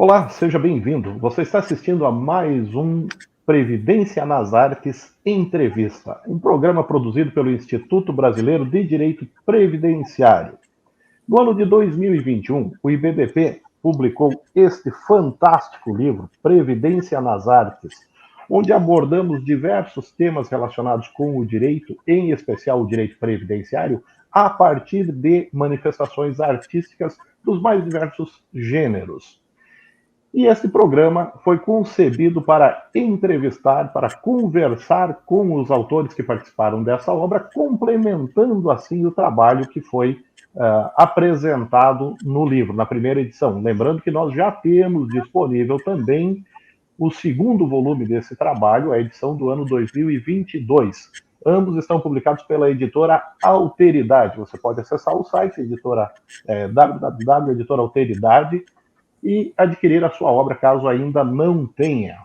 Olá, seja bem-vindo. Você está assistindo a mais um Previdência nas Artes Entrevista, um programa produzido pelo Instituto Brasileiro de Direito Previdenciário. No ano de 2021, o IBDP publicou este fantástico livro, Previdência nas Artes, onde abordamos diversos temas relacionados com o direito, em especial o direito previdenciário, a partir de manifestações artísticas dos mais diversos gêneros. E esse programa foi concebido para entrevistar, para conversar com os autores que participaram dessa obra, complementando assim o trabalho que foi apresentado no livro, na primeira edição. Lembrando que nós já temos disponível também o segundo volume desse trabalho, a edição do ano 2022. Ambos estão publicados pela editora Alteridade. Você pode acessar o site, www.editoralteridade, e adquirir a sua obra, caso ainda não tenha.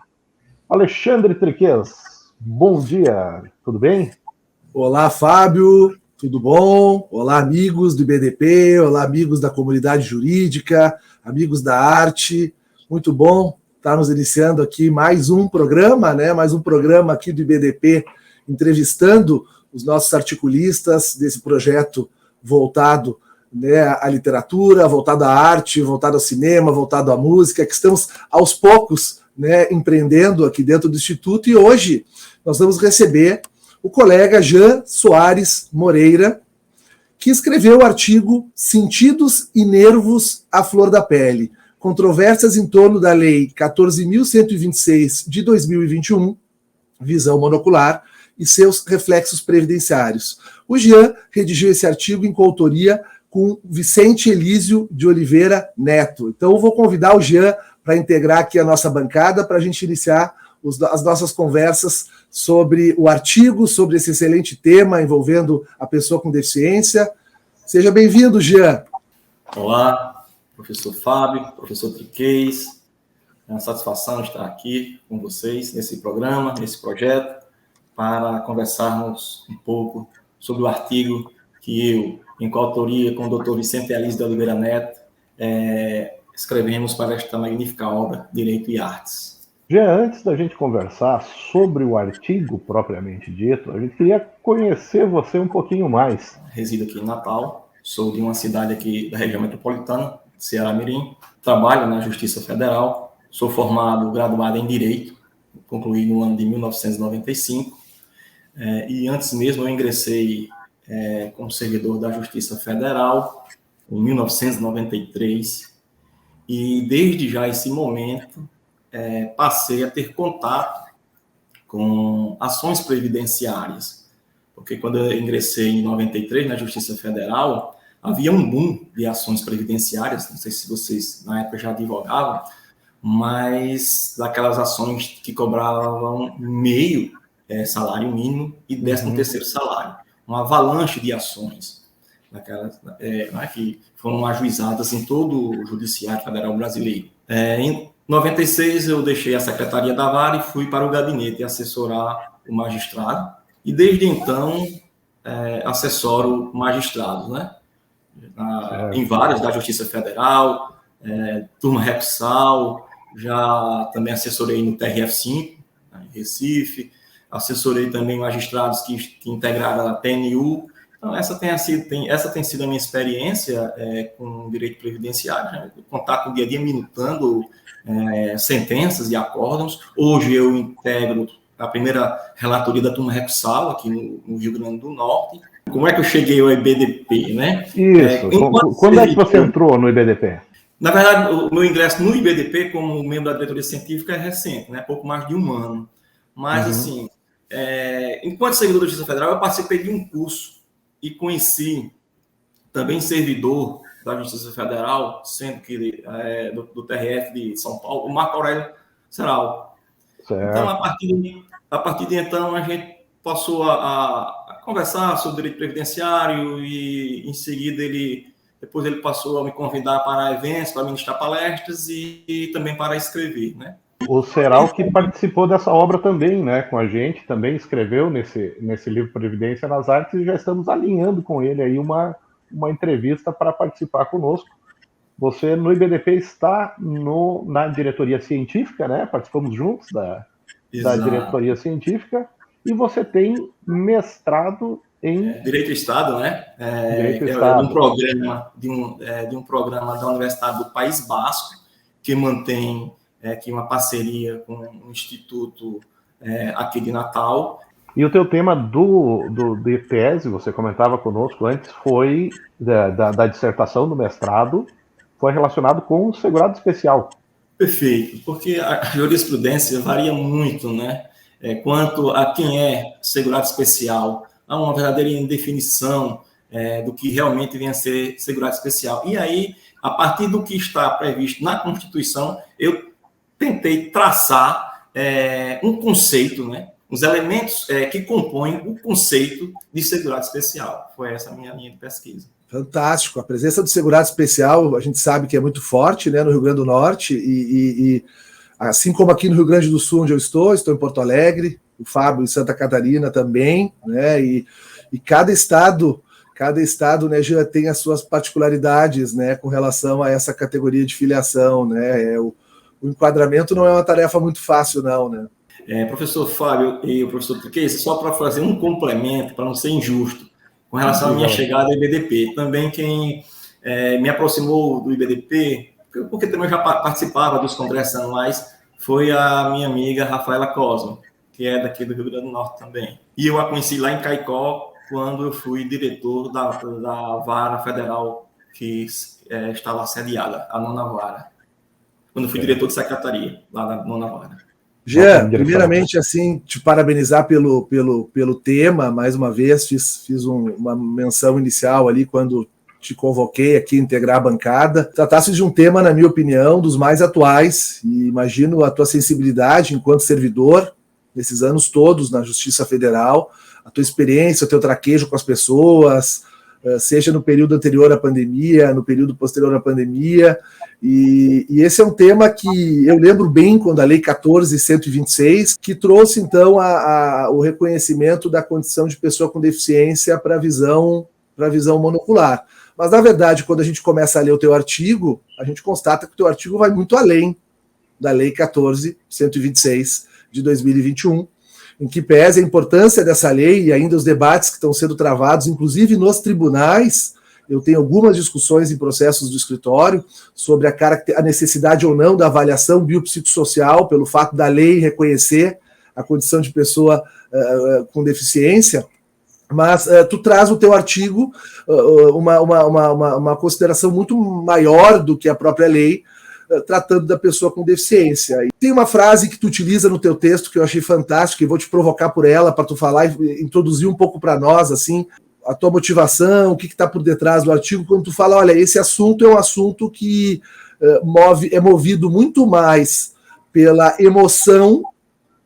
Alexandre Triquez, bom dia, tudo bem? Olá, Fábio, tudo bom? Olá, amigos do IBDP, olá, amigos da comunidade jurídica, amigos da arte. Muito bom estarmos iniciando aqui mais um programa, Mais um programa aqui do IBDP, entrevistando os nossos articulistas desse projeto voltado à literatura, voltado à arte, voltado ao cinema, voltado à música, que estamos aos poucos empreendendo aqui dentro do Instituto. E hoje nós vamos receber o colega Jean Soares Moreira, que escreveu o artigo Sentidos e Nervos à Flor da Pele, controvérsias em torno da Lei 14.126 de 2021, visão monocular, e seus reflexos previdenciários. O Jean redigiu esse artigo em coautoria com Vicente Elísio de Oliveira Neto. Então eu vou convidar o Jean para integrar aqui a nossa bancada para a gente iniciar as nossas conversas sobre o artigo, sobre esse excelente tema envolvendo a pessoa com deficiência. Seja bem-vindo, Jean. Olá, professor Fábio, professor Triquez. É uma satisfação estar aqui com vocês nesse programa, nesse projeto, para conversarmos um pouco sobre o artigo que eu, em coautoria com o Dr. Vicente Elísio de Oliveira Neto, escrevemos para esta magnífica obra, Direito e Artes. Já antes da gente conversar sobre o artigo propriamente dito, a gente queria conhecer você um pouquinho mais. Resido aqui em Natal, sou de uma cidade aqui da região metropolitana, Ceará-Mirim, trabalho na Justiça Federal, sou graduado em Direito, concluí no ano de 1995, e antes mesmo eu ingressei como servidor da Justiça Federal em 1993, e desde já esse momento passei a ter contato com ações previdenciárias, porque quando eu ingressei em 93 na Justiça Federal, havia um boom de ações previdenciárias, não sei se vocês na época já advogavam, mas daquelas ações que cobravam meio salário mínimo e 13º salário. Uma avalanche de ações que foram ajuizadas em todo o Judiciário Federal brasileiro. Em 96, eu deixei a Secretaria da Vara e fui para o gabinete assessorar o magistrado. E desde então, assessoro magistrados, em várias da Justiça Federal, turma Repsal, já também assessorei no TRF5, em Recife, assessorei também magistrados que integraram a TNU. Então, essa tem sido a minha experiência com o direito previdenciário, contato dia a dia minutando sentenças e acórdãos. Hoje eu integro a primeira relatoria da turma Repsal, aqui no Rio Grande do Norte. Como é que eu cheguei ao IBDP, Isso. Quando é que você entrou no IBDP? Na verdade, o meu ingresso no IBDP como membro da diretoria científica é recente, pouco mais de um ano. Mas, assim, enquanto servidor da Justiça Federal, eu participei de um curso e conheci também servidor da Justiça Federal, sendo que do TRF de São Paulo, o Marco Aurélio Seral. Certo. Então, a partir de então, a gente passou a conversar sobre direito previdenciário e, em seguida, depois ele passou a me convidar para eventos, para ministrar palestras e também para escrever, O Seral que participou dessa obra também, com a gente, também escreveu nesse livro Previdência nas Artes, e já estamos alinhando com ele aí uma entrevista para participar conosco Você no IBDP está na diretoria científica, né? Participamos juntos da diretoria científica, e você tem mestrado em Direito do Estado, né? Direito do Estado. De um programa da Universidade do País Basco, que mantém aqui uma parceria com o Instituto aqui de Natal. E o teu tema de tese, você comentava conosco antes, foi da dissertação do mestrado, foi relacionado com o segurado especial. Perfeito, porque a jurisprudência varia muito, né? Quanto a quem é segurado especial, há uma verdadeira definição do que realmente vem a ser segurado especial. E aí, a partir do que está previsto na Constituição, eu tentei traçar um conceito, né? Os elementos que compõem o conceito de segurado especial. Foi essa a minha linha de pesquisa. Fantástico. A presença do segurado especial, a gente sabe que é muito forte, né, no Rio Grande do Norte, e assim como aqui no Rio Grande do Sul, onde eu estou em Porto Alegre, o Fábio em Santa Catarina também, né, e cada estado, né, já tem as suas particularidades, né, com relação a essa categoria de filiação, né, o enquadramento não é uma tarefa muito fácil, não, né. Professor Fábio e o professor Triquez, só para fazer um complemento, para não ser injusto, com relação à minha chegada ao IBDP. Também quem me aproximou do IBDP, porque também já participava dos congressos anuais, foi a minha amiga Rafaela Cosmo, que é daqui do Rio Grande do Norte também. E eu a conheci lá em Caicó, quando eu fui diretor da vara federal que estava sediada, a 9ª Vara. Quando eu fui diretor de secretaria, lá na 9ª Vara. Jean, primeiramente, assim, te parabenizar pelo tema, mais uma vez, fiz uma menção inicial ali quando te convoquei aqui a integrar a bancada. Tratasse de um tema, na minha opinião, dos mais atuais, e imagino a tua sensibilidade enquanto servidor, nesses anos todos na Justiça Federal, a tua experiência, o teu traquejo com as pessoas, seja no período anterior à pandemia, no período posterior à pandemia, e esse é um tema que eu lembro bem quando a Lei 14.126, que trouxe então o reconhecimento da condição de pessoa com deficiência para a visão monocular. Mas, na verdade, quando a gente começa a ler o teu artigo, a gente constata que o teu artigo vai muito além da Lei 14.126 de 2021, em que pese a importância dessa lei e ainda os debates que estão sendo travados, inclusive nos tribunais. Eu tenho algumas discussões em processos do escritório sobre a necessidade ou não da avaliação biopsicossocial pelo fato da lei reconhecer a condição de pessoa com deficiência, mas tu traz no teu artigo uma consideração muito maior do que a própria lei, tratando da pessoa com deficiência. E tem uma frase que tu utiliza no teu texto que eu achei fantástica e vou te provocar por ela para tu falar e introduzir um pouco para nós, assim, a tua motivação, o que está por detrás do artigo, quando tu fala, olha, esse assunto é um assunto que é movido muito mais pela emoção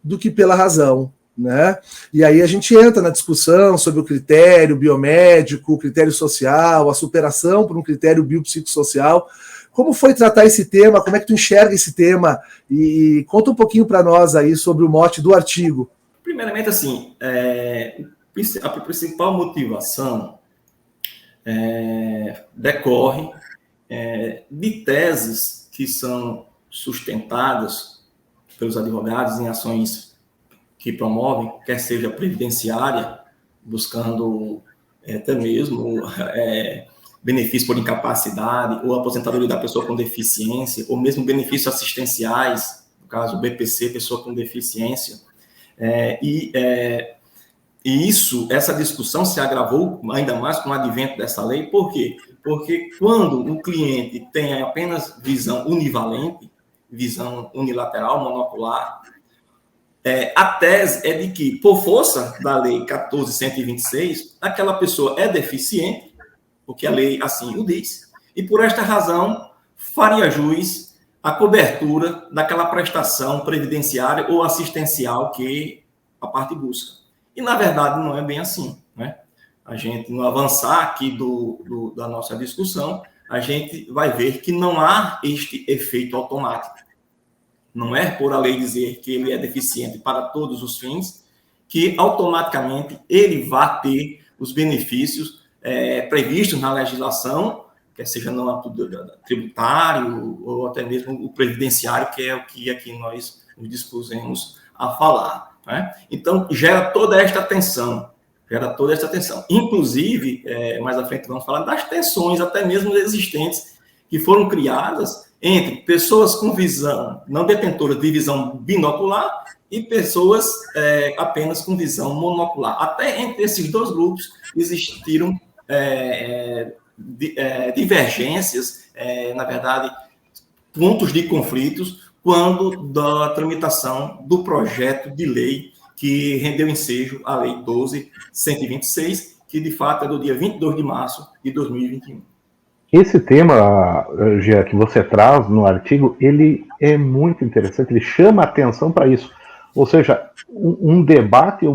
do que pela razão, né? E aí a gente entra na discussão sobre o critério biomédico, o critério social, a superação por um critério biopsicossocial. Como foi tratar esse tema? Como é que tu enxerga esse tema? E conta um pouquinho para nós aí sobre o mote do artigo. Primeiramente, assim, a principal motivação decorre de teses que são sustentadas pelos advogados em ações que promovem, quer seja previdenciária, buscando até mesmo benefício por incapacidade, ou aposentadoria da pessoa com deficiência, ou mesmo benefícios assistenciais, no caso BPC, pessoa com deficiência. E essa discussão se agravou ainda mais com o advento dessa lei. Por quê? Porque quando o cliente tem apenas visão univalente, visão unilateral, monocular, a tese é de que, por força da Lei 14.126, aquela pessoa é deficiente, porque a lei assim o diz, e por esta razão faria jus à cobertura daquela prestação previdenciária ou assistencial que a parte busca. E, na verdade, não é bem assim, né? A gente, no avançar aqui da nossa discussão, a gente vai ver que não há este efeito automático. Não é por a lei dizer que ele é deficiente para todos os fins, que automaticamente ele vai ter os benefícios previstos na legislação quer seja no âmbito tributário ou até mesmo o previdenciário, que é o que aqui nós nos dispusemos a falar, né? Então, gera toda esta tensão. Inclusive, mais à frente vamos falar das tensões até mesmo existentes que foram criadas entre pessoas com visão, não detentoras de visão binocular, e pessoas apenas com visão monocular. Até entre esses dois grupos existiram divergências, na verdade, pontos de conflitos, quando da tramitação do projeto de lei que rendeu ensejo à Lei 12.126, que de fato é do dia 22 de março de 2021. Esse tema, Gia, que você traz no artigo, ele é muito interessante, ele chama a atenção para isso. Ou seja, um debate,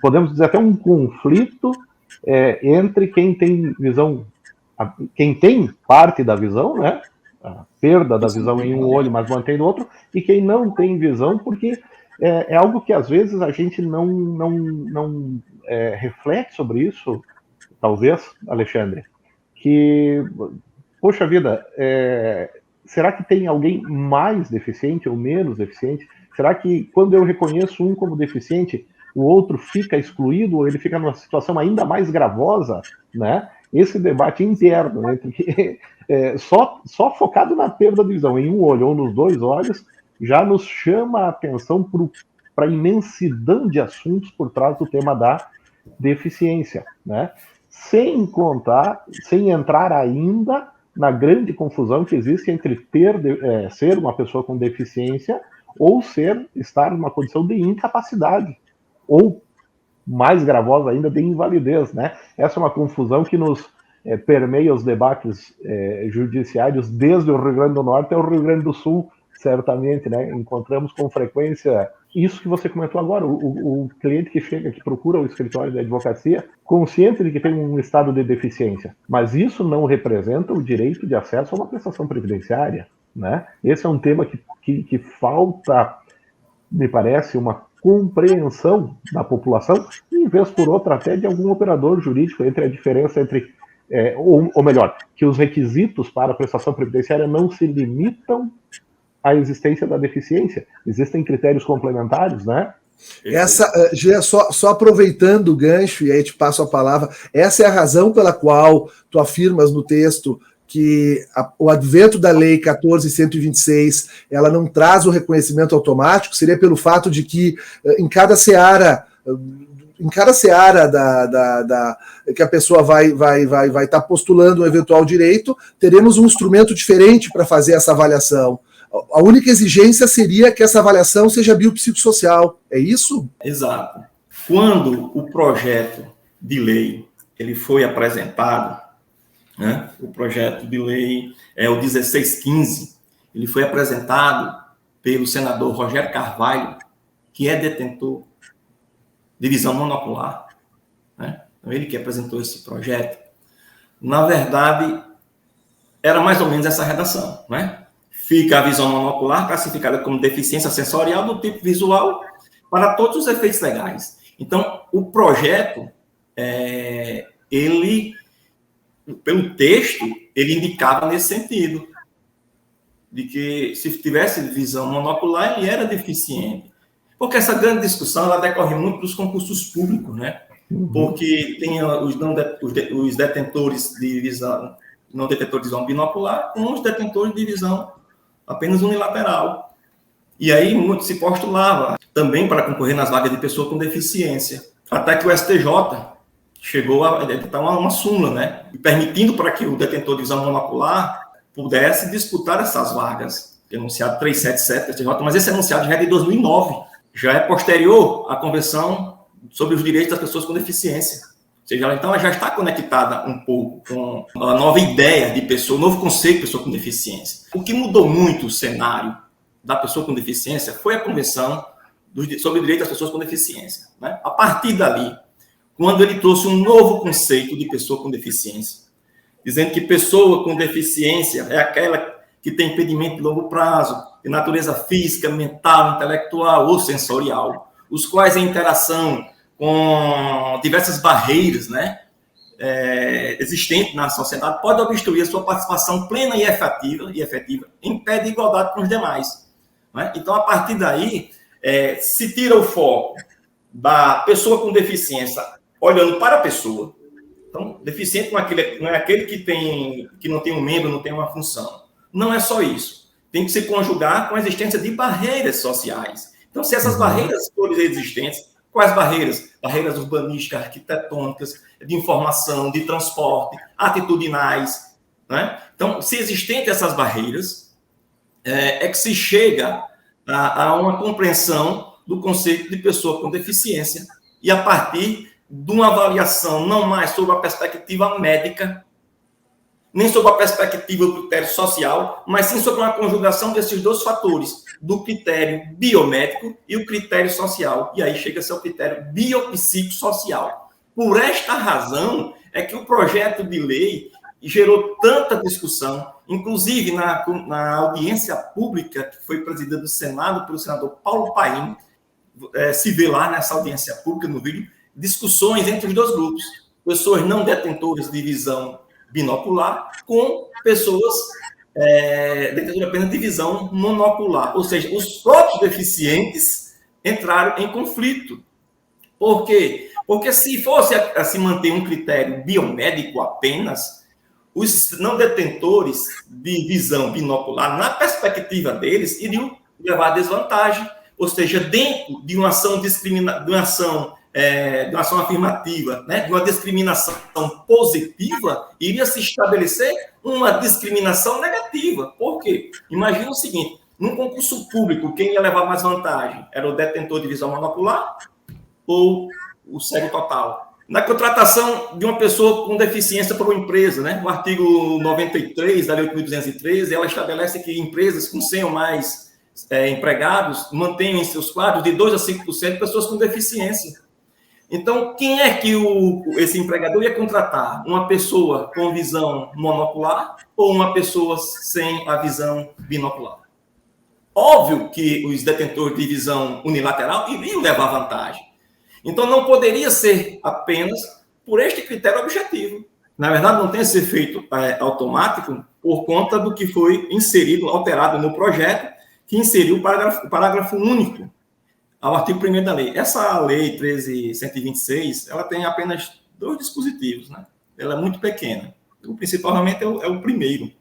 podemos dizer até um conflito entre quem tem visão, quem tem parte da visão, né? A perda da visão em um olho, mas mantém no outro, e quem não tem visão, porque é algo que às vezes a gente não reflete sobre isso, talvez, Alexandre, que, poxa vida, será que tem alguém mais deficiente ou menos deficiente? Será que quando eu reconheço um como deficiente, o outro fica excluído ou ele fica numa situação ainda mais gravosa, né? Esse debate interno entre só focado na perda de visão em um olho ou nos dois olhos já nos chama a atenção para a imensidão de assuntos por trás do tema da deficiência, né? Sem entrar ainda na grande confusão que existe entre ser uma pessoa com deficiência ou estar numa condição de incapacidade, ou, mais gravosa ainda, de invalidez, né? Essa é uma confusão que nos permeia os debates judiciários desde o Rio Grande do Norte ao Rio Grande do Sul, certamente, né? Encontramos com frequência isso que você comentou agora, o cliente que chega, que procura o escritório da advocacia, consciente de que tem um estado de deficiência, mas isso não representa o direito de acesso a uma prestação previdenciária, né? Esse é um tema que falta, me parece, uma compreensão da população, em vez por outra até de algum operador jurídico, entre a diferença entre, ou melhor, que os requisitos para a prestação previdenciária não se limitam à existência da deficiência, existem critérios complementares, né? Gia, só aproveitando o gancho, e aí te passo a palavra, essa é a razão pela qual tu afirmas no texto que o advento da Lei 14.126 ela não traz o reconhecimento automático, seria pelo fato de que em cada seara que a pessoa vai estar postulando um eventual direito, teremos um instrumento diferente para fazer essa avaliação. A única exigência seria que essa avaliação seja biopsicossocial, é isso? Exato. Quando o projeto de lei ele foi apresentado, né, o projeto de lei é o 1615, ele foi apresentado pelo senador Rogério Carvalho, que é detentor de visão monocular, né? Então, ele que apresentou esse projeto. Na verdade, era mais ou menos essa redação, né? Fica a visão monocular classificada como deficiência sensorial do tipo visual para todos os efeitos legais. Então, o projeto, ele, pelo texto, ele indicava nesse sentido, de que se tivesse visão monocular, ele era deficiente. Porque essa grande discussão, ela decorre muito dos concursos públicos, né? Porque tem os detentores de visão, não detentores de visão binocular, com os detentores de visão apenas unilateral. E aí muito se postulava também para concorrer nas vagas de pessoa com deficiência. Até que o STJ chegou a editar uma súmula, né? Permitindo para que o detentor de visão monocular pudesse disputar essas vagas. Enunciado 377 do STJ, mas esse enunciado já é de 2009. Já é posterior à Convenção sobre os Direitos das Pessoas com Deficiência. Ou seja, então ela já está conectada um pouco com a nova ideia de pessoa, o novo conceito de pessoa com deficiência. O que mudou muito o cenário da pessoa com deficiência foi a Convenção sobre o Direito das Pessoas com Deficiência, né? A partir dali, quando ele trouxe um novo conceito de pessoa com deficiência, dizendo que pessoa com deficiência é aquela que tem impedimento de longo prazo, de natureza física, mental, intelectual ou sensorial, os quais a interação com diversas barreiras, né, existente na sociedade pode obstruir a sua participação plena e efetiva em pé de igualdade com os demais. Né? Então, a partir daí, se tira o foco da pessoa com deficiência olhando para a pessoa. Então, deficiente não é aquele que não tem um membro, não tem uma função. Não é só isso. Tem que se conjugar com a existência de barreiras sociais. Então, se essas barreiras forem existentes, quais barreiras? Barreiras urbanísticas, arquitetônicas, de informação, de transporte, atitudinais. Né? Então, se existem essas barreiras, é que se chega a uma compreensão do conceito de pessoa com deficiência e a partir de uma avaliação não mais sobre a perspectiva médica, nem sobre a perspectiva do critério social, mas sim sobre uma conjugação desses dois fatores, do critério biomédico e o critério social. E aí chega-se ao critério biopsicossocial. Por esta razão é que o projeto de lei gerou tanta discussão, inclusive na audiência pública que foi presidida do Senado pelo senador Paulo Paim, se vê lá nessa audiência pública, no vídeo, discussões entre os dois grupos, pessoas não detentoras de visão binocular com pessoas detentoras apenas de visão monocular, ou seja, os próprios deficientes entraram em conflito. Por quê? Porque se fosse a se manter um critério biomédico apenas, os não detentores de visão binocular, na perspectiva deles, iriam levar desvantagem, ou seja, dentro de uma ação de uma ação afirmativa, né, de uma discriminação positiva, iria se estabelecer uma discriminação negativa. Por quê? Imagina o seguinte, num concurso público, quem ia levar mais vantagem? Era o detentor de visão monocular ou o cego total? Na contratação de uma pessoa com deficiência por uma empresa, né, o artigo 93 da Lei 8.213, ela estabelece que empresas com 100 ou mais empregados mantenham em seus quadros de 2% a 5% pessoas com deficiência. Então, quem é que esse empregador ia contratar? Uma pessoa com visão monocular ou uma pessoa sem a visão binocular? Óbvio que os detentores de visão unilateral iriam levar vantagem. Então, não poderia ser apenas por este critério objetivo. Na verdade, não tem esse efeito automático por conta do que foi inserido, alterado no projeto, que inseriu o parágrafo único ao artigo 1º da lei. Essa lei 13.126, ela tem apenas 2 dispositivos, né? Ela é muito pequena. O principal realmente é o primeiro.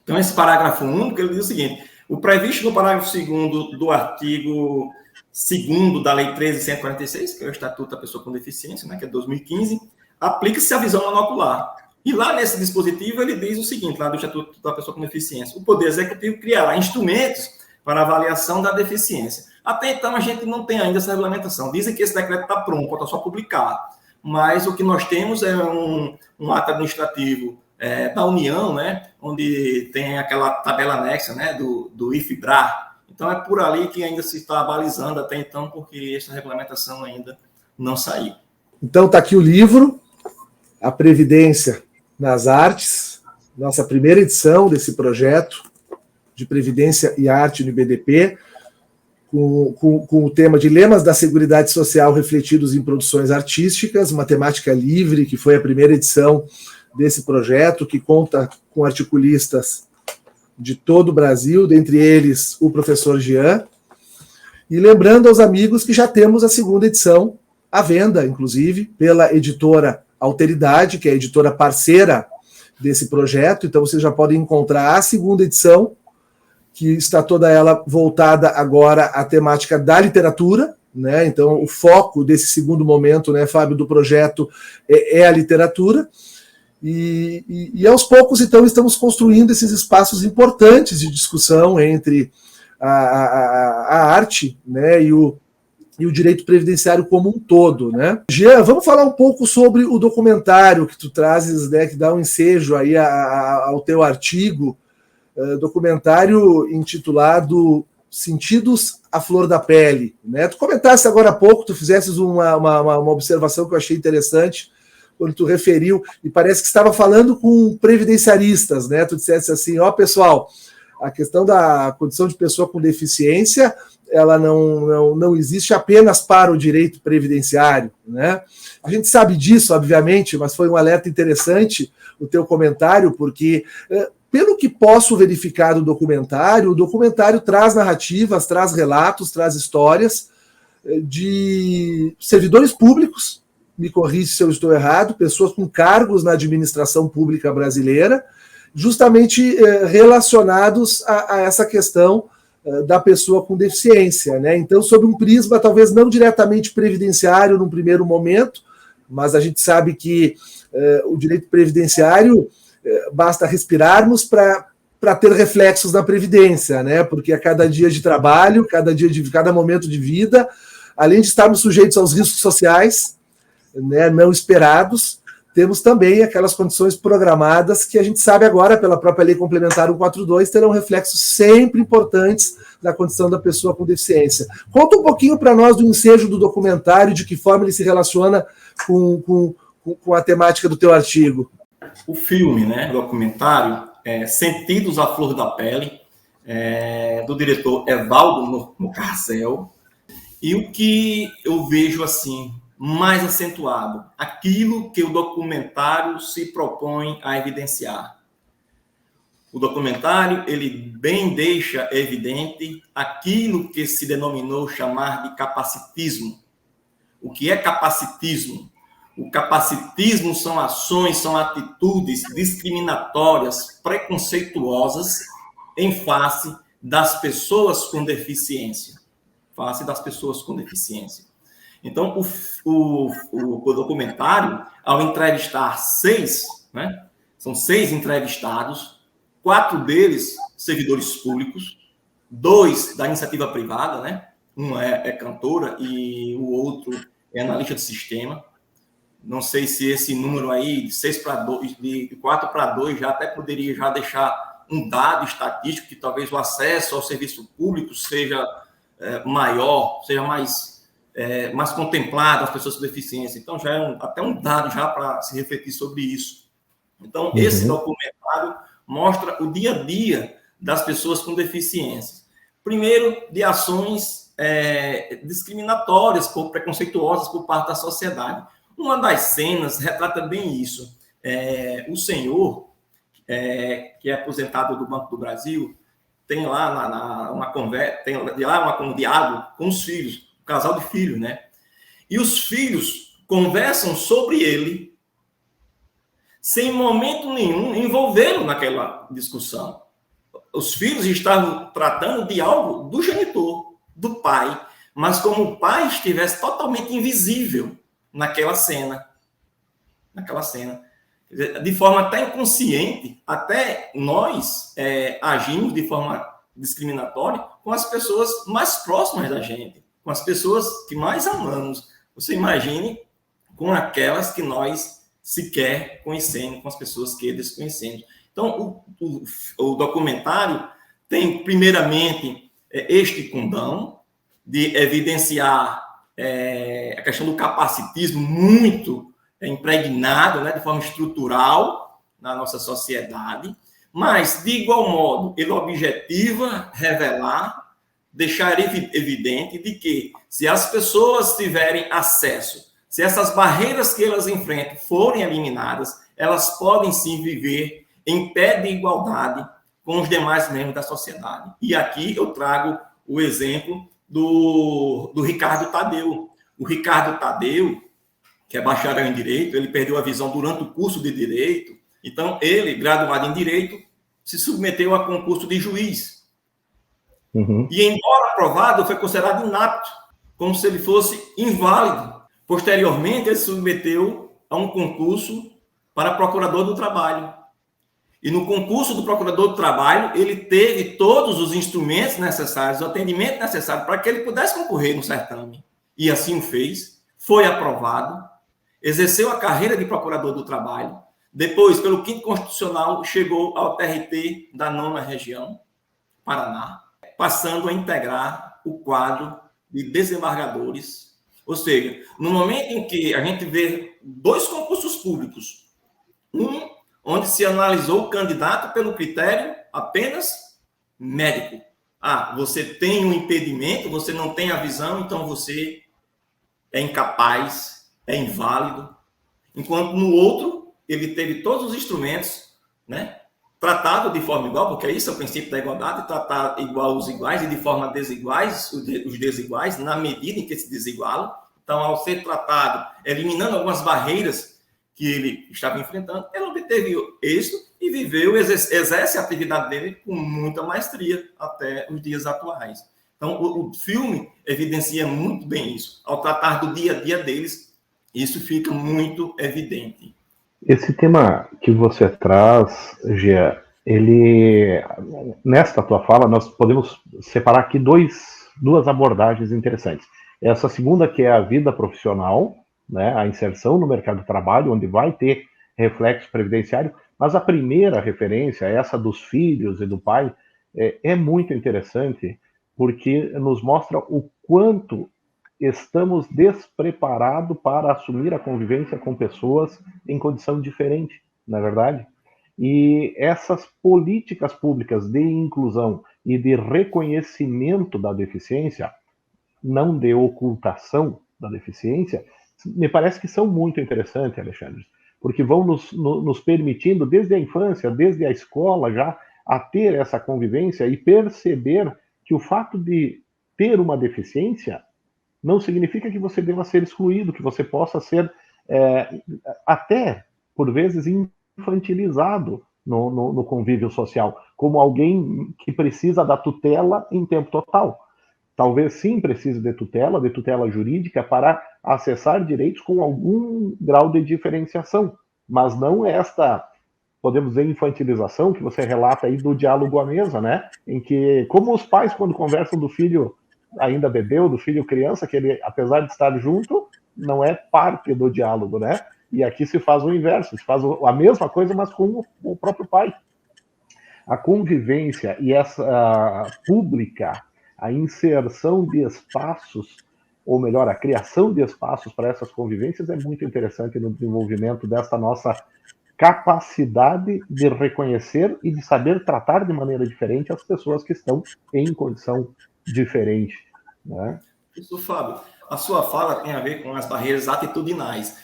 Então, esse parágrafo único, ele diz o seguinte: o previsto no parágrafo 2º do artigo 2º da lei 13.146, que é o Estatuto da Pessoa com Deficiência, né, que é 2015, aplica-se à visão monocular. E lá nesse dispositivo ele diz o seguinte, lá do Estatuto da Pessoa com Deficiência: o Poder Executivo criará instrumentos para avaliação da deficiência. Até então, a gente não tem ainda essa regulamentação. Dizem que esse decreto está pronto, falta só publicar. Mas o que nós temos é um ato administrativo da União, né, onde tem aquela tabela anexa, né, do IFBRA. Então, é por ali que ainda se está balizando até então, porque essa regulamentação ainda não saiu. Então, está aqui o livro, A Previdência nas Artes, nossa primeira edição desse projeto de Previdência e Arte no IBDP, com o tema Dilemas da Seguridade Social refletidos em produções artísticas, uma temática livre, que foi a primeira edição desse projeto, que conta com articulistas de todo o Brasil, dentre eles o professor Jean. E lembrando aos amigos que já temos a segunda edição à venda, inclusive, pela editora Alteridade, que é a editora parceira desse projeto. Então vocês já podem encontrar a segunda edição, que está toda ela voltada agora à temática da literatura, né? Então o foco desse segundo momento, né, Fábio, do projeto é a literatura. E aos poucos, então, estamos construindo esses espaços importantes de discussão entre a arte, né, e o direito previdenciário como um todo, né? Jean, vamos falar um pouco sobre o documentário que tu trazes, né, que dá um ensejo aí ao teu artigo, documentário intitulado Sentidos à Flor da Pele, né? Tu comentaste agora há pouco, tu fizesses uma observação que eu achei interessante, quando tu referiu, e parece que estava falando com previdenciaristas, né? Tu disseste assim, pessoal, a questão da condição de pessoa com deficiência ela não existe apenas para o direito previdenciário, né? A gente sabe disso, obviamente, mas foi um alerta interessante o teu comentário, porque, pelo que posso verificar do documentário, o documentário traz narrativas, traz relatos, traz histórias de servidores públicos, me corrige se eu estou errado, pessoas com cargos na administração pública brasileira, justamente relacionados a essa questão da pessoa com deficiência, né? Então, sob um prisma talvez não diretamente previdenciário num primeiro momento, mas a gente sabe que o direito previdenciário basta respirarmos para ter reflexos na previdência, né? Porque a cada dia de trabalho, cada momento de vida, além de estarmos sujeitos aos riscos sociais, né, não esperados, temos também aquelas condições programadas que a gente sabe agora, pela própria Lei Complementar 142, terão reflexos sempre importantes na condição da pessoa com deficiência. Conta um pouquinho para nós do ensejo do documentário, de que forma ele se relaciona com a temática do teu artigo. O filme, né, o documentário, Sentidos à Flor da Pele, do diretor Evaldo Mocarzel, e o que eu vejo assim mais acentuado, aquilo que o documentário se propõe a evidenciar. O documentário, ele bem deixa evidente aquilo que se denominou chamar de capacitismo. O que é capacitismo? O capacitismo são ações, são atitudes discriminatórias, preconceituosas em face das pessoas com deficiência. Então, o documentário, ao entrevistar 6, né, são 6 entrevistados, 4 deles servidores públicos, 2 da iniciativa privada, né, uma é cantora e o outro é analista de sistema. Não sei se esse número aí, de 4 para 2, já até poderia já deixar um dado estatístico que talvez o acesso ao serviço público seja maior, seja mais contemplado as pessoas com deficiência. Então, já é até um dado já para se refletir sobre isso. Então, esse documentário mostra o dia a dia das pessoas com deficiência. Primeiro, de ações discriminatórias, preconceituosas por parte da sociedade. Uma das cenas retrata bem isso. O senhor, que é aposentado do Banco do Brasil, tem lá uma conversa, tem lá um diálogo com os filhos, um casal de filhos, né? E os filhos conversam sobre ele sem em momento nenhum envolvê-lo naquela discussão. Os filhos estavam tratando de algo do genitor, do pai, mas como o pai estivesse totalmente invisível naquela cena. De forma até inconsciente, até nós agimos de forma discriminatória com as pessoas mais próximas da gente, com as pessoas que mais amamos. Você imagine com aquelas que nós sequer conhecemos, com as pessoas que desconhecemos. Então, o documentário tem, primeiramente, este condão de evidenciar a questão do capacitismo muito impregnado, né, de forma estrutural na nossa sociedade, mas, de igual modo, ele objetiva revelar, deixar evidente de que, se as pessoas tiverem acesso, se essas barreiras que elas enfrentam forem eliminadas, elas podem sim viver em pé de igualdade com os demais membros da sociedade. E aqui eu trago o exemplo do Ricardo Tadeu. O Ricardo Tadeu, que é bacharel em Direito, ele perdeu a visão durante o curso de Direito. Então, ele, graduado em Direito, se submeteu a concurso de juiz. E, embora aprovado, foi considerado inapto, como se ele fosse inválido. Posteriormente, ele se submeteu a um concurso para procurador do trabalho. E no concurso do procurador do trabalho, ele teve todos os instrumentos necessários, o atendimento necessário para que ele pudesse concorrer no certame. E assim o fez, foi aprovado, exerceu a carreira de procurador do trabalho, depois, pelo 5º Constitucional, chegou ao TRT da 9ª Região, Paraná, passando a integrar o quadro de desembargadores. Ou seja, no momento em que a gente vê 2 concursos públicos, um onde se analisou o candidato pelo critério apenas médico, você tem um impedimento, você não tem a visão, então você é incapaz, é inválido. Enquanto no outro, ele teve todos os instrumentos, né, tratado de forma igual, porque isso é o princípio da igualdade, tratar igual os iguais e de forma desiguais os desiguais, na medida em que se desigualam. Então, ao ser tratado, eliminando algumas barreiras que ele estava enfrentando, ele obteve êxito e viveu, exerce a atividade dele com muita maestria até os dias atuais. Então, o filme evidencia muito bem isso. Ao tratar do dia a dia deles, isso fica muito evidente. Esse tema que você traz, Gia, nesta tua fala, nós podemos separar aqui duas abordagens interessantes. Essa segunda, que é a vida profissional, né, a inserção no mercado de trabalho, onde vai ter reflexo previdenciário, mas a primeira referência, essa dos filhos e do pai, é muito interessante, porque nos mostra o quanto estamos despreparados para assumir a convivência com pessoas em condição diferente, não é verdade? E essas políticas públicas de inclusão e de reconhecimento da deficiência, não de ocultação da deficiência, me parece que são muito interessantes, Alexandre, porque vão nos permitindo, desde a infância, desde a escola já, a ter essa convivência e perceber que o fato de ter uma deficiência não significa que você deva ser excluído, que você possa ser até, por vezes, infantilizado no convívio social, como alguém que precisa da tutela em tempo total. Talvez sim precise de tutela jurídica para acessar direitos com algum grau de diferenciação, mas não esta, podemos dizer, infantilização que você relata aí do diálogo à mesa, né? Em que, como os pais, quando conversam do filho ainda bebê ou do filho criança, que ele, apesar de estar junto, não é parte do diálogo, né? E aqui se faz o inverso, se faz a mesma coisa, mas com o próprio pai. A convivência e essa pública, a inserção de espaços, ou melhor, a criação de espaços para essas convivências é muito interessante no desenvolvimento dessa nossa capacidade de reconhecer e de saber tratar de maneira diferente as pessoas que estão em condição diferente, né? Isso, Fábio, a sua fala tem a ver com as barreiras atitudinais.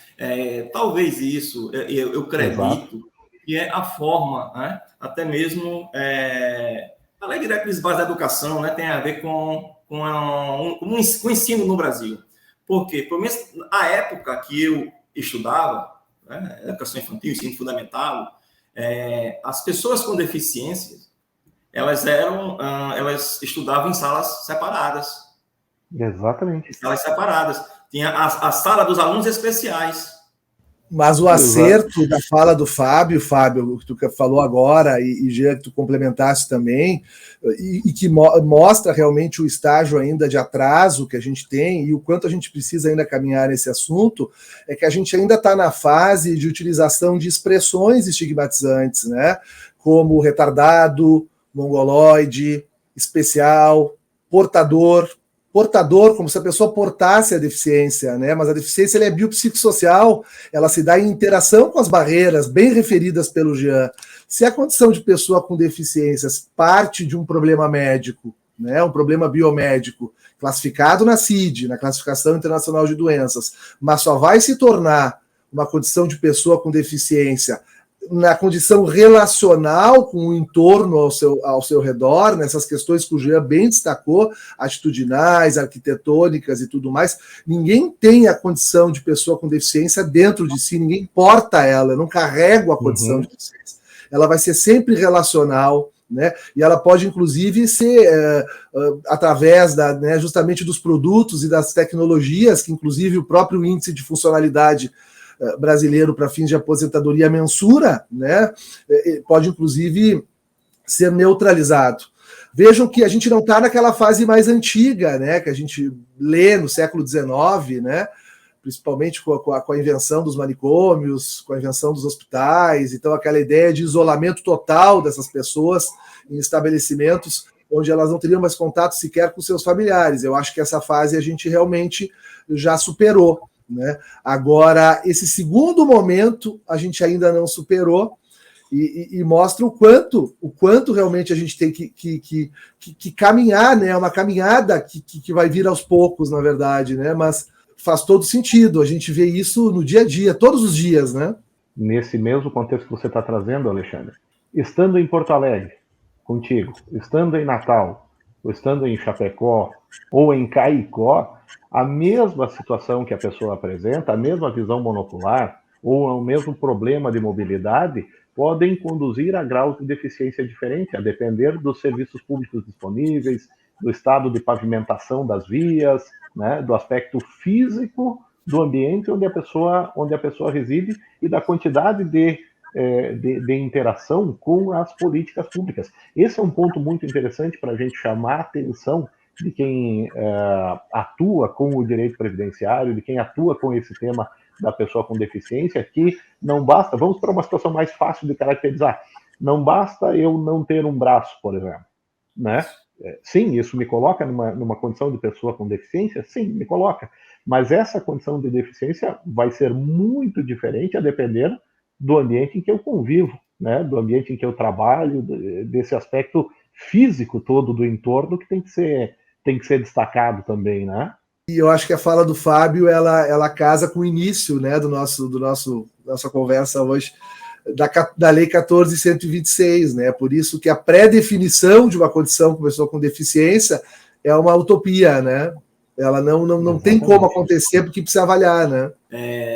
Talvez isso, eu acredito, exato, que é a forma, né, até mesmo a lei de diretrizes básicas da educação, né, tem a ver com o ensino no Brasil. Por quê? Pelo menos a época que eu estudava, né, educação infantil, ensino fundamental, as pessoas com deficiências, elas estudavam em salas separadas. Exatamente. Salas separadas. Tinha a sala dos alunos especiais. Mas o acerto da fala do Fábio, o que tu falou agora, e já que tu complementaste também, e que mostra realmente o estágio ainda de atraso que a gente tem e o quanto a gente precisa ainda caminhar nesse assunto, é que a gente ainda está na fase de utilização de expressões estigmatizantes, né? Como retardado, mongoloide, especial, portador, como se a pessoa portasse a deficiência, né? Mas a deficiência é biopsicossocial, ela se dá em interação com as barreiras bem referidas pelo Jean. Se a condição de pessoa com deficiências parte de um problema médico, né, um problema biomédico, classificado na CID, na Classificação Internacional de Doenças, mas só vai se tornar uma condição de pessoa com deficiência na condição relacional com o entorno ao seu redor, nessas questões que o Jean bem destacou, atitudinais, arquitetônicas e tudo mais, ninguém tem a condição de pessoa com deficiência dentro de si, ninguém porta ela, não carrega a condição de deficiência. Ela vai ser sempre relacional, né? E ela pode, inclusive, ser através justamente dos produtos e das tecnologias, que inclusive o próprio índice de funcionalidade brasileiro para fins de aposentadoria mensura, né, pode inclusive ser neutralizado. Vejam que a gente não está naquela fase mais antiga, né, que a gente lê no século XIX, né, principalmente com a invenção dos manicômios, com a invenção dos hospitais, então aquela ideia de isolamento total dessas pessoas em estabelecimentos onde elas não teriam mais contato sequer com seus familiares. Eu acho que essa fase a gente realmente já superou, né? Agora, esse segundo momento a gente ainda não superou, E mostra o quanto realmente a gente tem que caminhar, né? Uma caminhada que vai vir aos poucos, na verdade, né? Mas faz todo sentido. A gente vê isso no dia a dia, todos os dias, né? Nesse mesmo contexto que você está trazendo, Alexandre, estando em Porto Alegre, contigo, estando em Natal, ou estando em Chapecó, ou em Caicó, a mesma situação que a pessoa apresenta, a mesma visão monocular, ou o mesmo problema de mobilidade, podem conduzir a graus de deficiência diferentes, a depender dos serviços públicos disponíveis, do estado de pavimentação das vias, né, do aspecto físico do ambiente onde a pessoa reside e da quantidade de interação com as políticas públicas. Esse é um ponto muito interessante para a gente chamar a atenção de quem atua com o direito previdenciário, de quem atua com esse tema da pessoa com deficiência, que não basta, vamos para uma situação mais fácil de caracterizar, não basta eu não ter um braço, por exemplo, né? Sim, isso me coloca numa condição de pessoa com deficiência? Sim, me coloca. Mas essa condição de deficiência vai ser muito diferente a depender do ambiente em que eu convivo, né? Do ambiente em que eu trabalho, desse aspecto físico todo do entorno que tem que ser destacado também, né? E eu acho que a fala do Fábio, ela casa com o início, né, nossa conversa hoje, da Lei 14.126, né? Por isso que a pré-definição de uma condição com pessoa com deficiência é uma utopia, né? Ela não tem como acontecer porque precisa avaliar, né?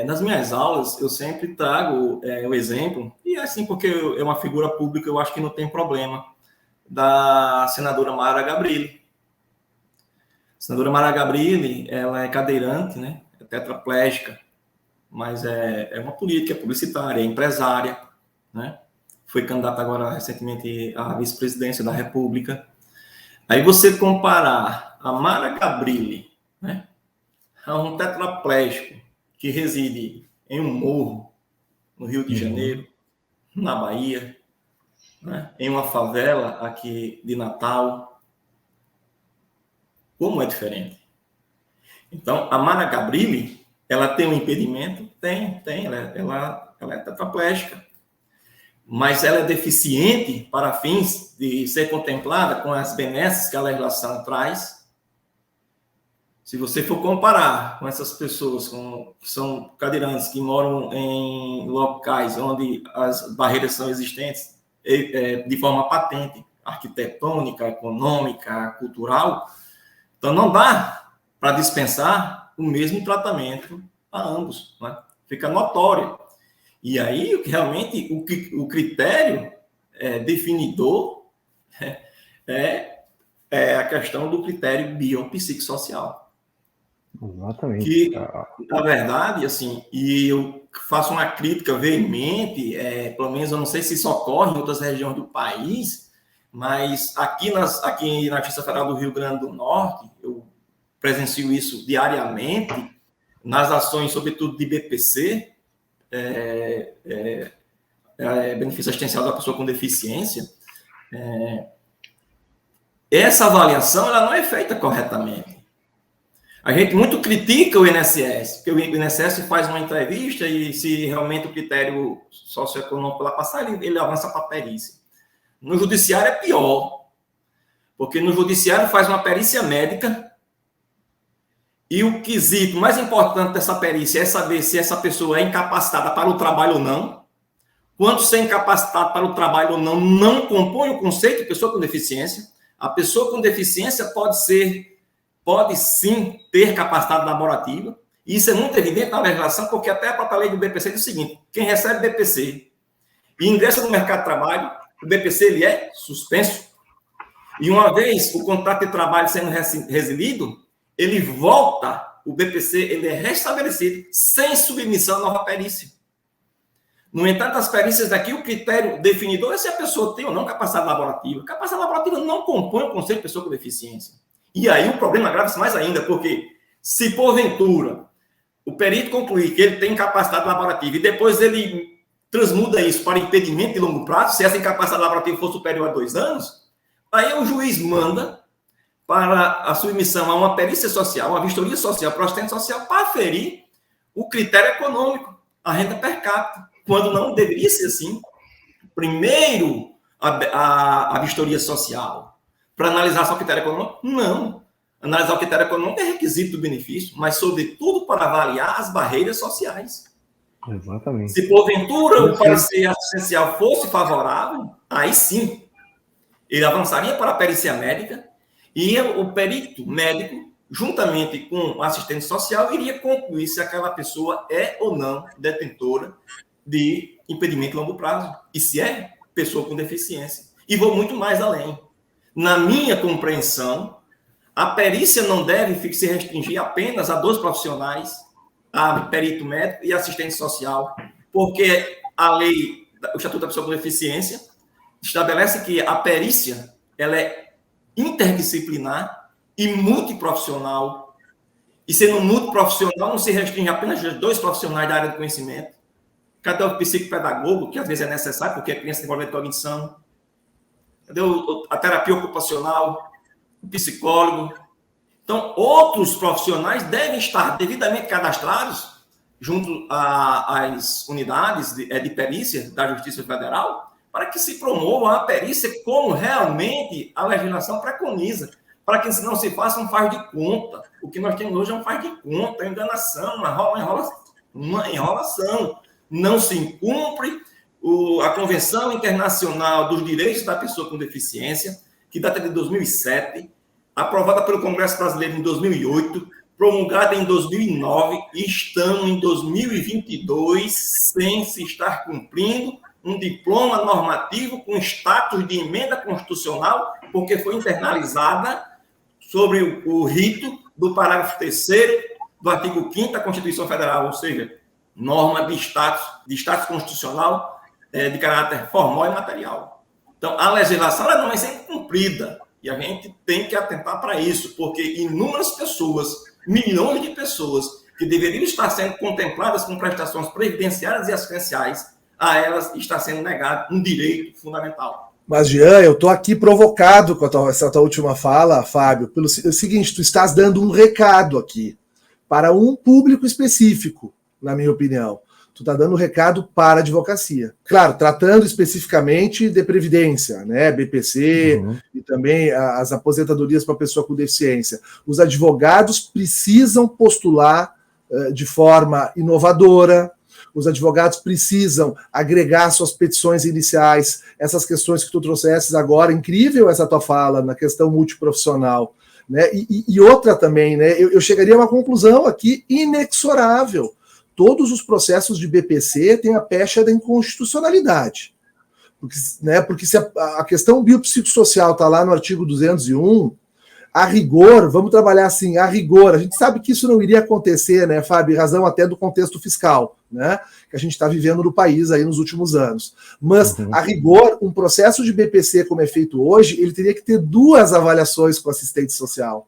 Nas minhas aulas, eu sempre trago o exemplo, e assim, porque é uma figura pública, eu acho que não tem problema, da senadora Mara Gabrilli. A senadora Mara Gabrilli, ela é cadeirante, né? É tetraplégica, mas é uma política, é publicitária, é empresária, né? Foi candidata agora recentemente à vice-presidência da República. Aí você comparar a Mara Gabrilli, né, a um tetraplégico que reside em um morro no Rio de Janeiro, na Bahia, né, em uma favela aqui de Natal, como é diferente? Então, a Mara Gabrilli, ela tem um impedimento? Tem, ela é tetraplégica. Mas ela é deficiente para fins de ser contemplada com as benesses que a legislação traz. Se você for comparar com essas pessoas que são cadeirantes, que moram em locais onde as barreiras são existentes de forma patente, arquitetônica, econômica, cultural, então não dá para dispensar o mesmo tratamento a ambos, né? Fica notório. E aí, realmente, o critério definidor é a questão do critério biopsicossocial. Exatamente. Que, na verdade, assim, e eu faço uma crítica veemente, pelo menos eu não sei se isso ocorre em outras regiões do país, mas aqui na Justiça Federal do Rio Grande do Norte, eu presencio isso diariamente, nas ações, sobretudo de BPC, benefício assistencial da pessoa com deficiência, essa avaliação ela não é feita corretamente. A gente muito critica o INSS, porque o INSS faz uma entrevista e se realmente o critério socioeconômico lá passar, ele avança para a perícia. No judiciário é pior, porque no judiciário faz uma perícia médica e o quesito mais importante dessa perícia é saber se essa pessoa é incapacitada para o trabalho ou não. Quanto ser incapacitado para o trabalho ou não compõe o conceito de pessoa com deficiência. A pessoa com deficiência pode sim ter capacidade laborativa. E isso é muito evidente na legislação, porque até a própria lei do BPC diz o seguinte: quem recebe BPC e ingressa no mercado de trabalho, o BPC ele é suspenso. E uma vez o contrato de trabalho sendo resilido, ele volta, o BPC ele é restabelecido sem submissão à nova perícia. No entanto, as perícias daqui, o critério definidor é se a pessoa tem ou não capacidade laborativa. Capacidade laborativa não compõe o conceito de pessoa com deficiência. E aí o problema agrava-se mais ainda, porque se porventura o perito concluir que ele tem capacidade laborativa e depois ele transmuda isso para impedimento de longo prazo, se essa incapacidade laborativa for superior a 2 anos, aí o juiz manda para a submissão a uma perícia social, uma vistoria social, para o assistente social, para aferir o critério econômico, a renda per capita, quando não deveria ser assim. primeiro a vistoria social para analisar só o critério econômico? Não. Analisar o critério econômico é requisito do benefício, mas, sobretudo, para avaliar as barreiras sociais. Exatamente. Se, porventura, o parecer assistencial fosse favorável, aí sim, ele avançaria para a perícia médica e o perito médico, juntamente com o assistente social, iria concluir se aquela pessoa é ou não detentora de impedimento a longo prazo e se é pessoa com deficiência. E vou muito mais além. Na minha compreensão, a perícia não deve se restringir apenas a 2 profissionais, a perito médico e assistente social, porque a lei, o Estatuto da Pessoa com Deficiência, estabelece que a perícia ela é interdisciplinar e multiprofissional. E sendo multiprofissional, não se restringe apenas a 2 profissionais da área do conhecimento. Cadê o psicopedagogo, que às vezes é necessário, porque a criança tem problema de cognição? Cadê a terapia ocupacional? O psicólogo? Então, outros profissionais devem estar devidamente cadastrados junto às unidades de perícia da Justiça Federal para que se promova a perícia como realmente a legislação preconiza, para que não se faça um faz de conta. O que nós temos hoje é um faz de conta, uma enganação, uma enrolação. Não se cumpre a Convenção Internacional dos Direitos da Pessoa com Deficiência, que data de 2007, aprovada pelo Congresso Brasileiro em 2008, promulgada em 2009, e estamos em 2022 sem se estar cumprindo um diploma normativo com status de emenda constitucional, porque foi internalizada sobre o rito do parágrafo 3º do artigo 5º da Constituição Federal, ou seja, norma de status constitucional de caráter formal e material. Então, a legislação ela não é sempre cumprida, e a gente tem que atentar para isso, porque inúmeras pessoas, milhões de pessoas, que deveriam estar sendo contempladas com prestações previdenciárias e assistenciais, a elas está sendo negado um direito fundamental. Mas, Jean, eu estou aqui provocado com essa tua última fala, Fábio, pelo seguinte, tu estás dando um recado aqui para um público específico, na minha opinião. Tu está dando um recado para a advocacia. Claro, tratando especificamente de previdência, né, BPC, e também as aposentadorias para pessoa com deficiência. Os advogados precisam postular de forma inovadora, os advogados precisam agregar suas petições iniciais, essas questões que tu trouxesses agora, incrível essa tua fala na questão multiprofissional, né? E outra também, né? Eu chegaria a uma conclusão aqui inexorável. Todos os processos de BPC têm a pecha da inconstitucionalidade. Porque se a questão biopsicossocial está lá no artigo 201, a rigor, vamos trabalhar assim, a rigor, a gente sabe que isso não iria acontecer, né, Fábio, em razão até do contexto fiscal, né, que a gente está vivendo no país aí nos últimos anos. Mas, a rigor, um processo de BPC como é feito hoje, ele teria que ter 2 avaliações com assistente social.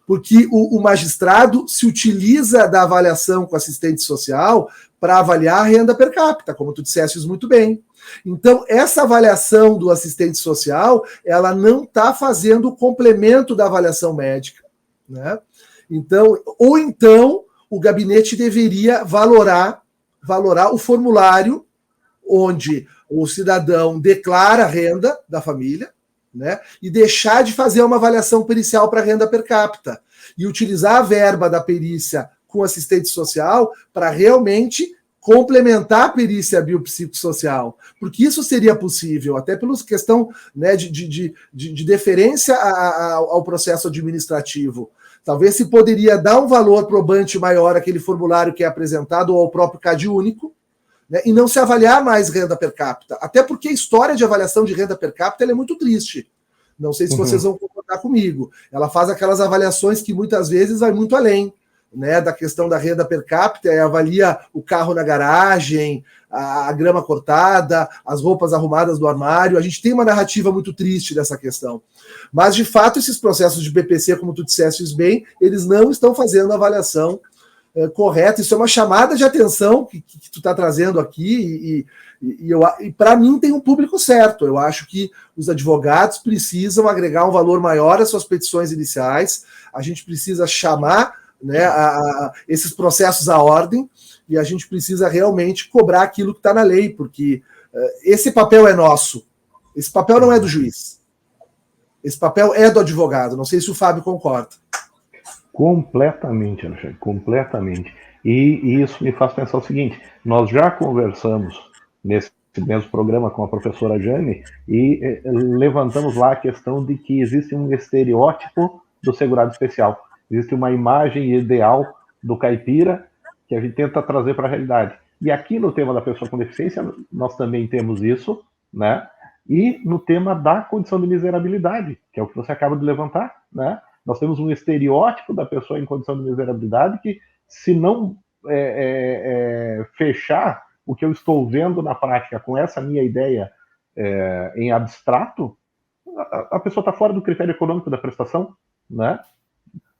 Porque o magistrado se utiliza da avaliação com assistente social para avaliar a renda per capita, como tu disseste muito bem. Então, essa avaliação do assistente social, ela não está fazendo o complemento da avaliação médica, né? Então, ou então, o gabinete deveria valorar o formulário onde o cidadão declara a renda da família, né, e deixar de fazer uma avaliação pericial para renda per capita e utilizar a verba da perícia com assistente social para realmente complementar a perícia biopsicossocial, porque isso seria possível, até pela questão, né, de deferência ao processo administrativo. Talvez se poderia dar um valor probante maior àquele formulário que é apresentado ou ao próprio CAD único, né, e não se avaliar mais renda per capita. Até porque a história de avaliação de renda per capita ela é muito triste. Não sei se vocês vão concordar comigo. Ela faz aquelas avaliações que muitas vezes vai muito além, né, da questão da renda per capita, e avalia o carro na garagem, a grama cortada, as roupas arrumadas do armário. A gente tem uma narrativa muito triste dessa questão. Mas, de fato, esses processos de BPC, como tu disseste bem, eles não estão fazendo a avaliação correta. Isso é uma chamada de atenção que tu está trazendo aqui, e para mim tem um público certo. Eu acho que os advogados precisam agregar um valor maior às suas petições iniciais. A gente precisa chamar, né, esses processos à ordem, e a gente precisa realmente cobrar aquilo que está na lei, porque esse papel é nosso. Esse papel não é do juiz. Esse papel é do advogado. Não sei se o Fábio concorda. Completamente, Alexandre, completamente. E isso me faz pensar o seguinte: nós já conversamos nesse mesmo programa com a professora Jane e levantamos lá a questão de que existe um estereótipo do segurado especial. Existe uma imagem ideal do caipira que a gente tenta trazer para a realidade. E aqui no tema da pessoa com deficiência, nós também temos isso, né? E no tema da condição de miserabilidade, que é o que você acaba de levantar, né? Nós temos um estereótipo da pessoa em condição de miserabilidade que, se não fechar o que eu estou vendo na prática com essa minha ideia em abstrato, a pessoa está fora do critério econômico da prestação, né?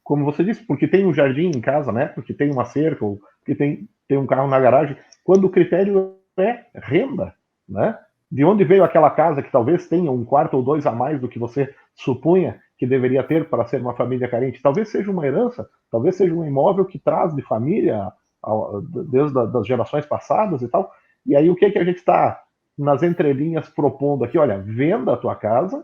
Como você disse, porque tem um jardim em casa, né? Porque tem uma cerca, ou porque tem um carro na garagem, quando o critério é renda, né? De onde veio aquela casa que talvez tenha um quarto ou dois a mais do que você supunha que deveria ter para ser uma família carente? Talvez seja uma herança, talvez seja um imóvel que traz de família desde das gerações passadas e tal. E aí o que a gente está nas entrelinhas propondo aqui? Olha, venda a tua casa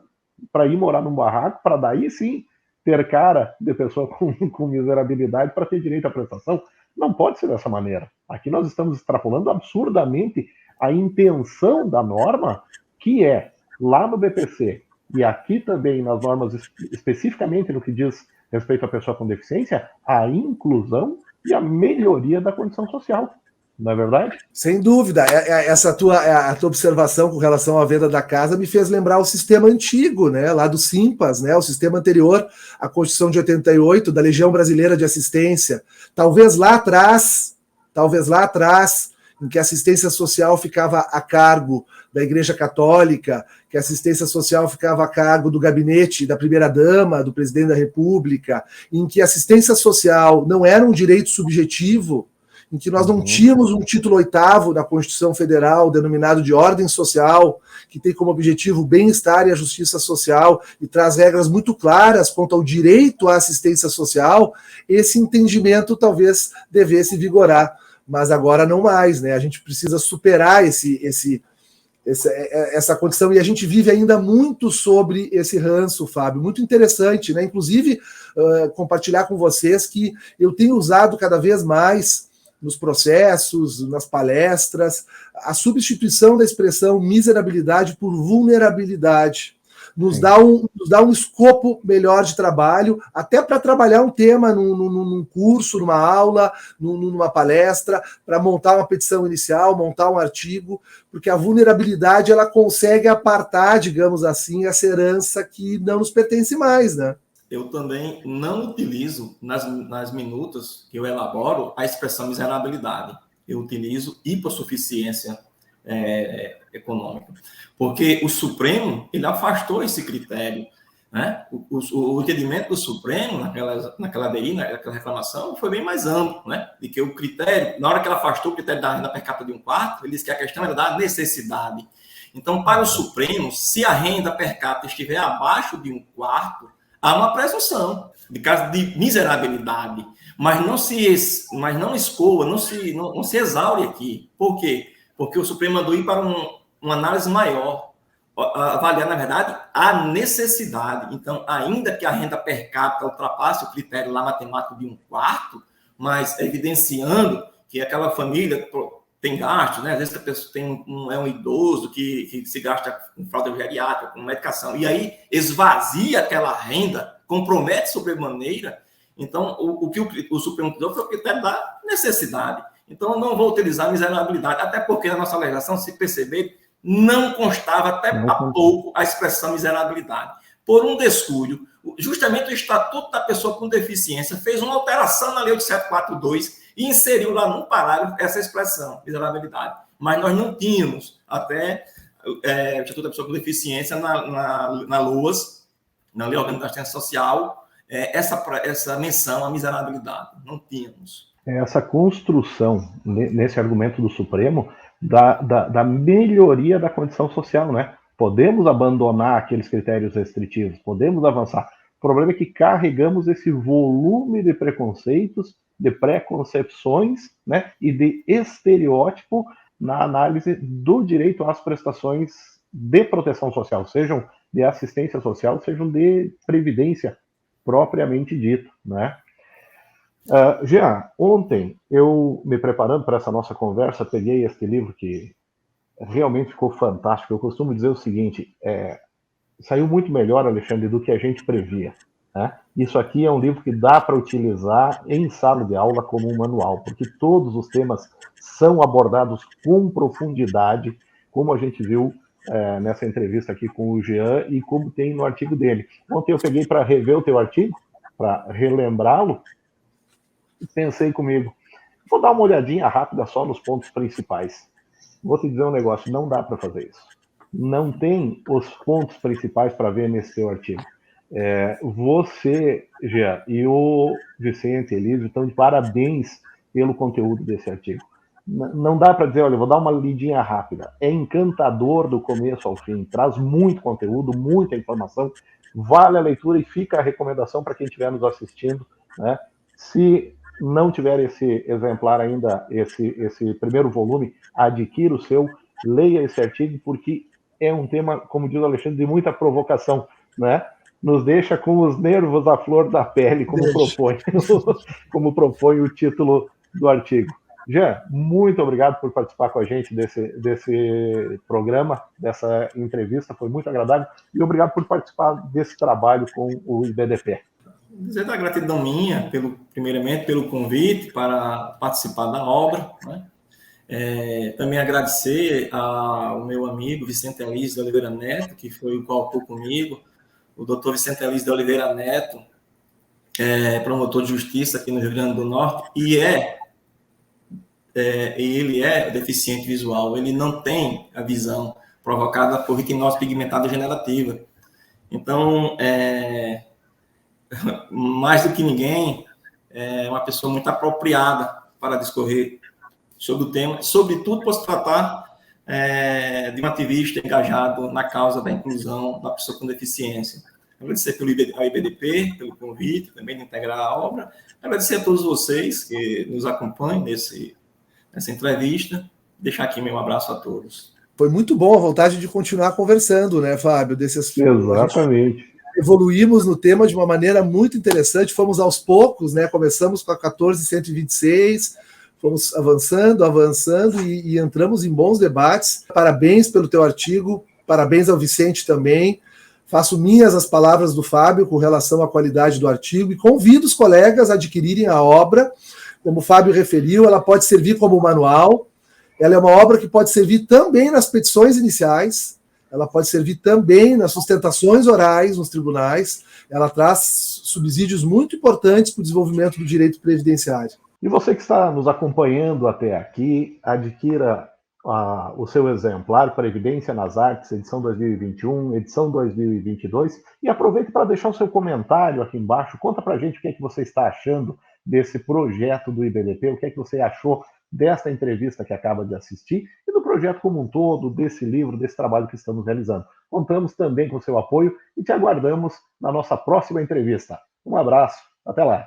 para ir morar num barraco, para daí sim ter cara de pessoa com miserabilidade para ter direito à prestação. Não pode ser dessa maneira. Aqui nós estamos extrapolando absurdamente a intenção da norma, que é, lá no BPC, e aqui também nas normas, especificamente no que diz respeito à pessoa com deficiência, a inclusão e a melhoria da condição social. Não é verdade? Sem dúvida. A tua observação com relação à venda da casa me fez lembrar o sistema antigo, né, lá do Simpas, né, o sistema anterior à Constituição de 88, da Legião Brasileira de Assistência. Talvez lá atrás, em que a assistência social ficava a cargo da Igreja Católica, que a assistência social ficava a cargo do gabinete da primeira-dama, do presidente da República, em que a assistência social não era um direito subjetivo, em que nós não tínhamos um título 8º da Constituição Federal, denominado de ordem social, que tem como objetivo o bem-estar e a justiça social, e traz regras muito claras quanto ao direito à assistência social, esse entendimento talvez devesse vigorar. Mas agora não mais, né? A gente precisa superar essa condição, e a gente vive ainda muito sobre esse ranço, Fábio, muito interessante, né? Inclusive, compartilhar com vocês que eu tenho usado cada vez mais nos processos, nas palestras, a substituição da expressão miserabilidade por vulnerabilidade. Nos dá um escopo melhor de trabalho, até para trabalhar um tema num curso, numa aula, numa palestra, para montar uma petição inicial, montar um artigo, porque a vulnerabilidade ela consegue apartar, digamos assim, essa herança que não nos pertence mais, né? Eu também não utilizo nas minutas que eu elaboro a expressão miserabilidade. Eu utilizo hipossuficiência econômica, porque o Supremo ele afastou esse critério, né? O entendimento do Supremo naquela DI, naquela reclamação, foi bem mais amplo, né? De que o critério, na hora que ela afastou o critério da renda per capita de um quarto, ele disse que a questão era da necessidade. Então, para o Supremo, se a renda per capita estiver abaixo de um quarto, há uma presunção de caso de miserabilidade, mas não escoa, não se exaure aqui. Por quê? Porque o Supremo mandou ir para uma análise maior, avaliar, na verdade, a necessidade. Então, ainda que a renda per capita ultrapasse o critério lá matemático de um quarto, mas evidenciando que aquela família tem gastos, né? Às vezes a pessoa é um idoso que se gasta com fralda geriátrica, com medicação, e aí esvazia aquela renda, compromete sobremaneira. Então, o que o Supremo utilizou foi o critério da necessidade. Então, eu não vou utilizar miserabilidade, até porque na nossa legislação, se perceber, não constava até há pouco a expressão miserabilidade. Por um descuido, justamente o Estatuto da Pessoa com Deficiência fez uma alteração na Lei 8742 e inseriu lá num parágrafo essa expressão, miserabilidade. Mas nós não tínhamos, até o Estatuto da Pessoa com Deficiência, na LOAS, na Lei Orgânica da Assistência Social, essa menção à miserabilidade. Não tínhamos. Essa construção, nesse argumento do Supremo, da melhoria da condição social, né? Podemos abandonar aqueles critérios restritivos, podemos avançar. O problema é que carregamos esse volume de preconceitos, de preconcepções, né, e de estereótipo na análise do direito às prestações de proteção social, sejam de assistência social, sejam de previdência propriamente dito, né? Jean, ontem eu, me preparando para essa nossa conversa, peguei este livro que realmente ficou fantástico. Eu costumo dizer o seguinte, saiu muito melhor, Alexandre, do que a gente previa, né? Isso aqui é um livro que dá para utilizar em sala de aula como um manual, porque todos os temas são abordados com profundidade, como a gente viu nessa entrevista aqui com o Jean e como tem no artigo dele. Ontem eu peguei para rever o teu artigo, para relembrá-lo, e pensei comigo, vou dar uma olhadinha rápida só nos pontos principais. Vou te dizer um negócio, não dá para fazer isso. Não tem os pontos principais para ver nesse teu artigo. Você, Jean, e o Vicente Elísio estão de parabéns pelo conteúdo desse artigo. Não dá para dizer, olha, vou dar uma lidinha rápida. É encantador do começo ao fim, traz muito conteúdo, muita informação, vale a leitura e fica a recomendação para quem estiver nos assistindo, né? Se não tiver esse exemplar ainda, esse primeiro volume, adquira o seu, leia esse artigo, porque é um tema, como diz o Alexandre, de muita provocação, né? Nos deixa com os nervos à flor da pele, como propõe o título do artigo. Jean, muito obrigado por participar com a gente desse programa, dessa entrevista, foi muito agradável, e obrigado por participar desse trabalho com o IBDP. Dizer da gratidão minha, primeiramente, pelo convite para participar da obra, né? Também agradecer ao meu amigo Vicente Elísio de Oliveira Neto, que foi o coautor comigo, o doutor Vicente Elísio de Oliveira Neto, promotor de justiça aqui no Rio Grande do Norte, e ele é deficiente visual, ele não tem a visão provocada por retinose pigmentada degenerativa. Então, mais do que ninguém, é uma pessoa muito apropriada para discorrer sobre o tema, sobretudo por se tratar de um ativista engajado na causa da inclusão da pessoa com deficiência. Agradecer ao IBDP, pelo convite, também de integrar a obra. Agradecer a todos vocês que nos acompanham nessa entrevista. Deixar aqui meu abraço a todos. Foi muito bom a vontade de continuar conversando, né, Fábio? Exatamente. Evoluímos no tema de uma maneira muito interessante, fomos aos poucos, né? Começamos com a 14.126, fomos avançando e entramos em bons debates. Parabéns pelo teu artigo, parabéns ao Vicente também. Faço minhas as palavras do Fábio com relação à qualidade do artigo e convido os colegas a adquirirem a obra. Como o Fábio referiu, ela pode servir como manual, ela é uma obra que pode servir também nas petições iniciais, ela pode servir também nas sustentações orais nos tribunais, ela traz subsídios muito importantes para o desenvolvimento do direito previdenciário. E você que está nos acompanhando até aqui, adquira o seu exemplar Previdência nas Artes, edição 2021, edição 2022, e aproveite para deixar o seu comentário aqui embaixo, conta para a gente o que é que você está achando desse projeto do IBDP, o que é que você achou desta entrevista que acaba de assistir e do projeto como um todo, desse livro, desse trabalho que estamos realizando. Contamos também com o seu apoio e te aguardamos na nossa próxima entrevista. Um abraço, até lá!